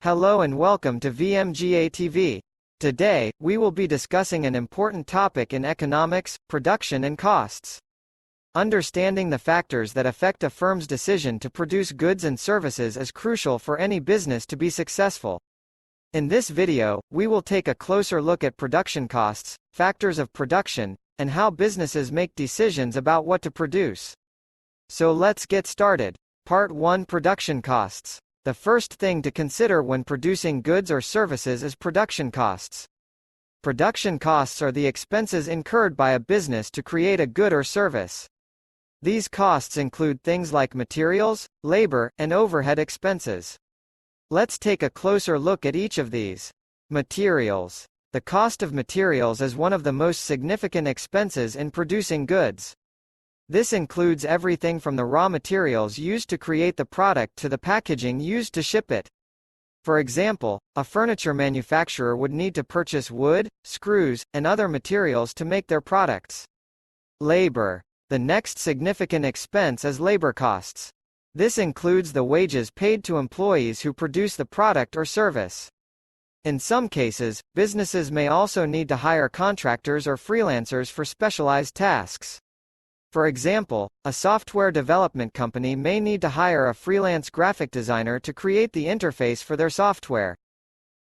Hello and welcome to VMGA TV. Today, we will be discussing an important topic in economics, production and costs. Understanding the factors that affect a firm's decision to produce goods and services is crucial for any business to be successful. In this video, we will take a closer look at production costs, factors of production, and how businesses make decisions about what to produce. So let's get started. Part 1: Production costs. The first thing to consider when producing goods or services is production costs. Production costs are the expenses incurred by a business to create a good or service. These costs include things like materials, labor, and overhead expenses. Let's take a closer look at each of these. Materials. The cost of materials is one of the most significant expenses in producing goods. This includes everything from the raw materials used to create the product to the packaging used to ship it. For example, a furniture manufacturer would need to purchase wood, screws, and other materials to make their products. Labor. The next significant expense is labor costs. This includes the wages paid to employees who produce the product or service. In some cases, businesses may also need to hire contractors or freelancers for specialized tasks. For example, a software development company may need to hire a freelance graphic designer to create the interface for their software.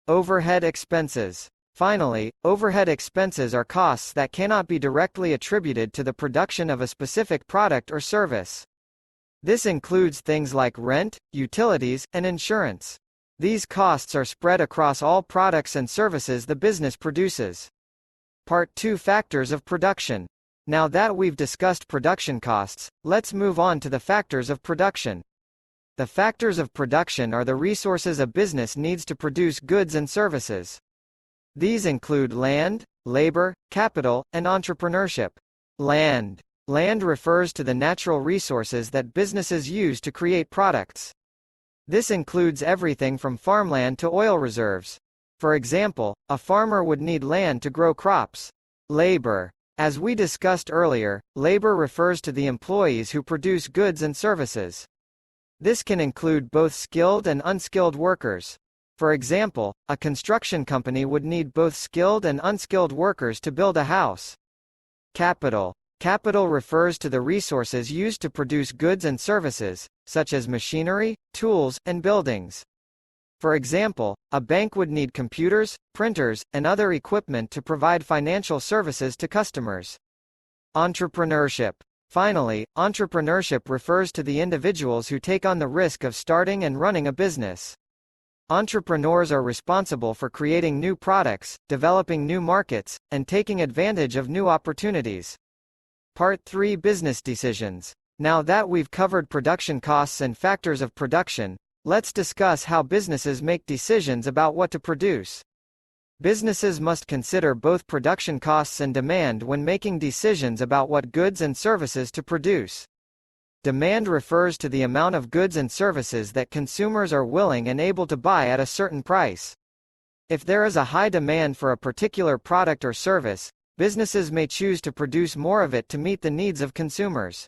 Overhead expenses. Finally, overhead expenses are costs that cannot be directly attributed to the production of a specific product or service. This includes things like rent, utilities, and insurance. These costs are spread across all products and services the business produces. Part 2: Factors of production. Now that we've discussed production costs, let's move on to the factors of production. The factors of production are the resources a business needs to produce goods and services. These include land, labor, capital, and entrepreneurship. Land. Land refers to the natural resources that businesses use to create products. This includes everything from farmland to oil reserves. For example, a farmer would need land to grow crops. Labor. As we discussed earlier, labor refers to the employees who produce goods and services. This can include both skilled and unskilled workers. For example, a construction company would need both skilled and unskilled workers to build a house. Capital. Capital refers to the resources used to produce goods and services, such as machinery, tools, and buildings. For example, a bank would need computers, printers, and other equipment to provide financial services to customers. Entrepreneurship. Finally, entrepreneurship refers to the individuals who take on the risk of starting and running a business. Entrepreneurs are responsible for creating new products, developing new markets, and taking advantage of new opportunities. Part 3: Business decisions. Now that we've covered production costs and factors of production, let's discuss how businesses make decisions about what to produce. Businesses must consider both production costs and demand when making decisions about what goods and services to produce. Demand refers to the amount of goods and services that consumers are willing and able to buy at a certain price. If there is a high demand for a particular product or service, businesses may choose to produce more of it to meet the needs of consumers.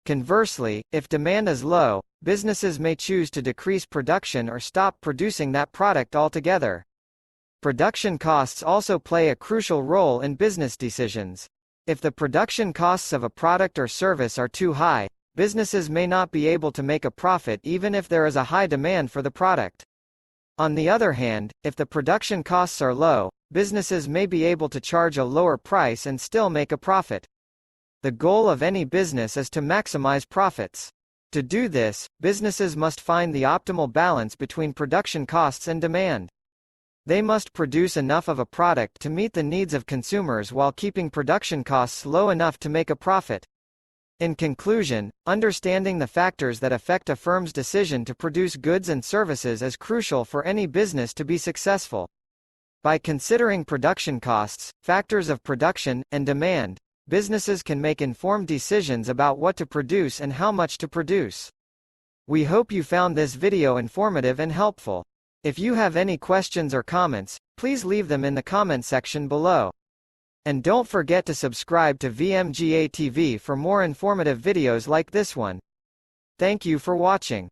Conversely, if demand is low, businesses may choose to decrease production or stop producing that product altogether. Production costs also play a crucial role in business decisions. If the production costs of a product or service are too high, businesses may not be able to make a profit even if there is a high demand for the product. On the other hand, if the production costs are low, businesses may be able to charge a lower price and still make a profit. The goal of any business is to maximize profits. To do this, businesses must find the optimal balance between production costs and demand. They must produce enough of a product to meet the needs of consumers while keeping production costs low enough to make a profit. In conclusion, understanding the factors that affect a firm's decision to produce goods and services is crucial for any business to be successful. By considering production costs, factors of production, and demand, businesses can make informed decisions about what to produce and how much to produce. We hope you found this video informative and helpful. If you have any questions or comments, please leave them in the comment section below. And don't forget to subscribe to VMGA TV for more informative videos like this one. Thank you for watching.